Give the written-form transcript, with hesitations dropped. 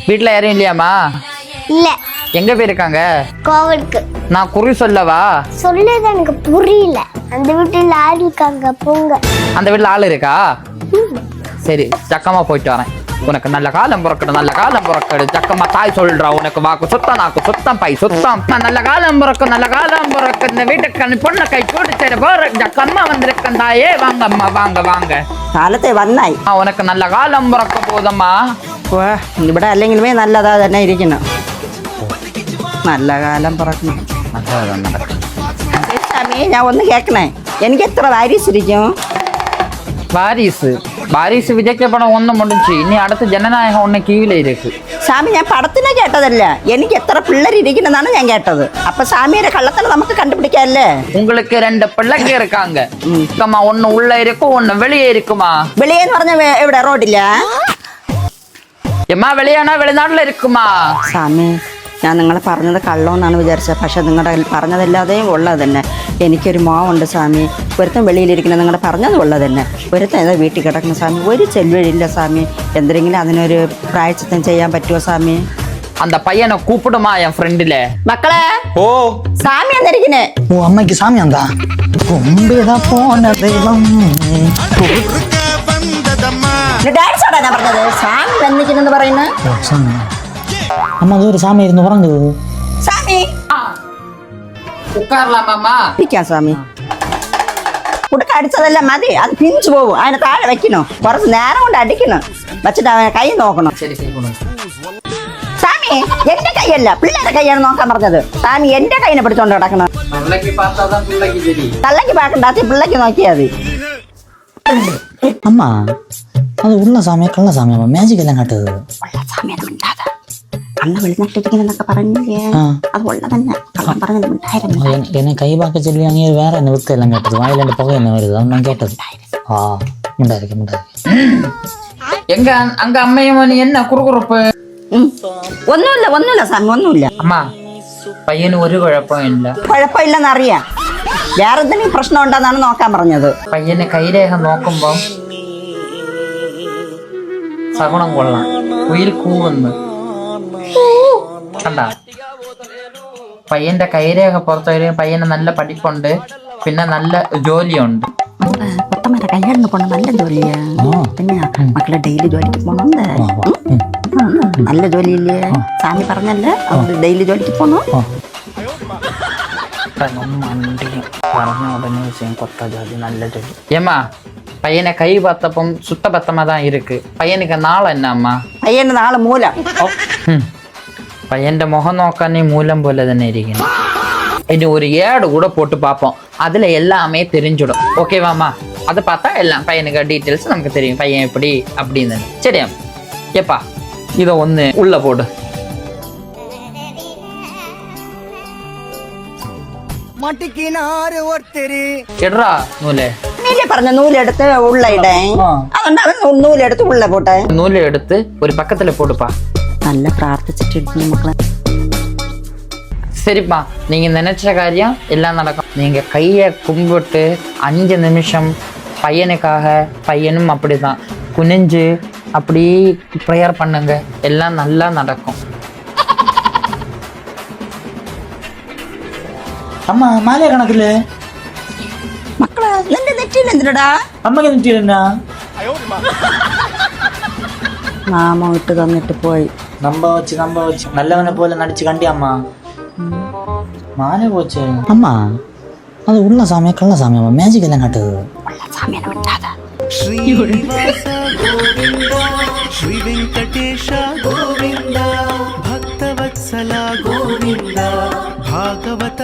வீட்டுல யாரும் இல்லையாமா? இல்ல. எங்க போயிருக்காங்க? கோவிலுக்கு. நான் குறி சொல்லவா? சொல்லுது எனக்கு புரியல. அந்த வீட்டுல ஆள் இருக்காங்க, போங்க. அந்த வீட்டுல ஆள் இருக்கா? சரி, சக்கமா போயிட்டு வரேன். உனக்கு நல்ல காலம் பிறக்கணும், நல்ல காலம் பிறக்கணும். சக்கமா தாய் சொல்றா, உனக்கு வாக்கு சுத்தம், நாக்கு சுத்தம், பை சுத்தம். நல்ல காலம் பிறக்கும், நல்ல காலம் பிறக்கும். இந்த வீட்டுக்கு பொண்ணை கை போட்டு சரி போற ஜக்கம்மா வந்திருக்கேன் தாயே. வாங்க அம்மா, வாங்க வாங்க. കാലത്തെ വന്നായി. ഉനക്ക് നല്ല കാലം പുറക്ക പോതമ്മാ. ഇവിടെ അല്ലെങ്കിലുമേ നല്ലതാ തന്നെ ഇരിക്കണം. നല്ല കാലം പുറക്കണം. സ്വാമി, ഞാൻ ഒന്ന് കേൾക്കണേ. എനിക്ക് എത്ര വാരീസ് ഇരിക്കും? വാരീസ് വിജയ്ക്ക് പടം ഒന്നും മുടിച്ചു. ഇനി അടുത്ത ജനനായകം ഒന്ന് കീഴിലേ ഇരിക്കും. സ്വാമി, ഞാൻ പടത്തിനെ കേട്ടതല്ല, എനിക്ക് എത്ര പിള്ളേർ ഇരിക്കണെന്നാണ് ഞാൻ കേട്ടത്. അപ്പൊ സ്വാമിയുടെ കള്ളത്തനെ നമുക്ക് കണ്ടുപിടിക്കാല്ലേ? உங்களுக்கு 2 பிள்ளைங்க இருக்காங்க. ஒன்னு உள்ள இருக்கும், ஒன்னு வெளியே இருக்குமா? വെളിയെന്ന് പറഞ്ഞ എവിടെ? റോഡില്ല? എമ്മാ വെളിയാണോ വെളിനാട്ടിൽ இருக்குமா? സ്വാമി, ഞാൻ നിങ്ങളെ പറഞ്ഞത് കള്ളമെന്നാണ് വിചാരിച്ചത്. പക്ഷെ നിങ്ങളുടെ പറഞ്ഞതല്ലാതെ ഉള്ളത് തന്നെ. എനിക്കൊരു മോവുണ്ട് സ്വാമി. ഒരുത്തൻ വെളിയിലിരിക്കുന്നത് നിങ്ങളുടെ പറഞ്ഞത് ഉള്ളത് തന്നെ. ഒരുത്തൻ ഏതാ വീട്ടിൽ കിടക്കുന്ന സ്വാമി. ഒരു ചെല്ലുവഴിയില്ല സ്വാമി. എന്തെങ്കിലും അതിനൊരു പ്രായച്ചിത്തം ചെയ്യാൻ പറ്റുമോ സ്വാമി? அந்த பையனை கூப்பிடுமா என் ஃப்ரெண்டுல. മക്കളെ, ஓ സ്വാമി എന്നിരിക്കണേ. ஓ அம்மைக்கு சாமி வந்தா കൊമ്പിതാ പോന ദൈവം ഡാൻസ് ആടാ ഞാൻ പറഞ്ഞത്. സ്വാമി വന്നിരിക്കുന്നെന്ന് പറയുന്നത്. അമ്മ അതൊരു സാമി ഇരുന്ന് ഉറങ്ങുത്. സ്വാമി ഉட்காரலாமாமா? ഇരിക്കാം സ്വാമി. ഉടുക്ക അടിച്ചതല്ല മതി, അത് പിഞ്ചു പോകും. അതിനെ താഴെ വെക്കണോ? കുറച്ച് നേരം കൊണ്ട് അടിക്കണം. വെച്ചിട്ട് അവനെ കൈ നോക്കണം. சரி சரி கொடு. സ്വാമി, എന്റെ കൈയല്ല പിള്ളേരുടെ കൈയാണ് നോക്കാൻ പറഞ്ഞത്. സ്വാമി എന്റെ കൈനെ പിടിച്ചോണ്ട് കിടക്കണം. பிள்ளைக்கு பார்த்தாதான் பிள்ளைக்கு தெரியும். തള്ളക്ക് പാക്കണ്ടാത്തി പിള്ളേക്ക് നോക്കിയാൽ മതി. അമ്മ അത് ഉള്ള സാമിയ കള്ള സാമിയ മാജിക് എല്ലാം കാട്ടത്. അന്ന് വെളിനാട്ടിരിക്കുന്നൊക്കെ പറഞ്ഞില്ലേ? അത് ഉള്ള തന്നെ. കള്ളം പറഞ്ഞത് ഉണ്ടായിരുന്നു. എന്നെ കൈവാക്ക ചൊല്ലി അങ്ങനെ വേറെ എന്നെ വൃത്തി എല്ലാം കേട്ടത്. വായിലെന്റെ പുക തന്നെ വരുത്. അത് ഞാൻ കേട്ടത്. ആ ഉണ്ടായിരിക്കും ഉണ്ടായിരിക്കും. எங்க அங்க அம்மையும் நீ என்ன குறுகுறுப்பு? ഒന്നുമില്ല സ്വാമി, ഒന്നുമില്ല. அம்மா പയ്യന് ഒരു കുഴപ്പവും ഇല്ല. കുഴപ്പമില്ലെന്നറിയാം. വേറെ എന്തെങ്കിലും പ്രശ്നം ഉണ്ടെന്നാണ് നോക്കാൻ പറഞ്ഞത്. പയ്യന് കൈരേഖ നോക്കുമ്പോ സഗുണം കൊള്ളാം. കുയിൽ കൂവുന്നു കണ്ട. പയ്യന്റെ കൈരേഖ പുറത്തു വരും. പയ്യന് നല്ല പഠിപ്പുണ്ട്, പിന്നെ നല്ല ജോലിയുണ്ട്. കൊത്തമ്മയുടെ കല്യാണം പോണ നല്ല ജോലിയാ. പിന്നെ മക്കളെ ഡെയിലി ജോലിക്ക് പോണുണ്ട്. നല്ല ജോലിയില്ലേ? സ്വാമി പറഞ്ഞല്ലേ ഡെയിലി ജോലിക്ക് പോണു. ஏமா பையனை கை பார்த்தப்பம் சுத்த பத்தமா தான் இருக்கு. பையனுக்கு நாள் என்ன அம்மா? പയ്യന്റെ നാളെ മൂലം. പയ്യന്റെ മുഖം നോക്കാൻ നീ മൂലം പോലെ തന്നെ ഇരിക്കുന്നു. ഇനി ഒരു ഏഡ് கூட போட்டு பார்ப்போம். அதுல எல்லாமே தெரிஞ்சிடும். ஓகேவாமா? அது பார்த்தா எல்லாம் பையனுக்கு டீட்டெயில்ஸ் நமக்கு தெரியும். பையன் எப்படி அப்படின்னு. சரியா? ஏப்பா இதை ஒன்று உள்ள போடு. എടാ നൂല് നീല്ലേ പറഞ്ഞ നൂലെടുത്ത് ഉള്ള ഇടേ. അതുകൊണ്ട് അവൻ നൂലെടുത്ത് ഉള്ള പോട്ടെ. നൂല് എടുത്ത് ഒരു പക്കത്തില് പോടുപ്പാ. നല്ല പ്രാർത്ഥിച്ചിട്ട് എടുക്കുന്നു മക്കളെ. சரிப்பா, நீங்க நினைச்ச காரியம் எல்லாம் நடக்கும். நீங்க கையை கும்பிட்டு 5 நிமிஷம் பையனுக்காக, பையனும் அப்படிதான் குனிஞ்சு அப்படி ப்ரேயர் பண்ணுங்க. எல்லாம் நல்லா நடக்கும். അമ്മ മാല കണക്കില്ലേ മക്കളെ എന്റെ നെറ്റിയിൽ എന്തിനടാ? അമ്മക്ക് നെറ്റിയിലെന്നാ? നാമം ഇട്ട് തന്നിട്ട് പോയി. നമ്പ വെച്ച് നല്ലവനെ പോലെ നടിച്ച് കണ്ടി അമ്മ. മാല പോച്ചേ. അമ്മ അത് ഉള്ള സാമിയ കള്ള സാമിയ മാജിക് എല്ലാം കാട്ടത്. श्री वेंकटेश गोविंद भक्तवत्सला गोविंद भागवत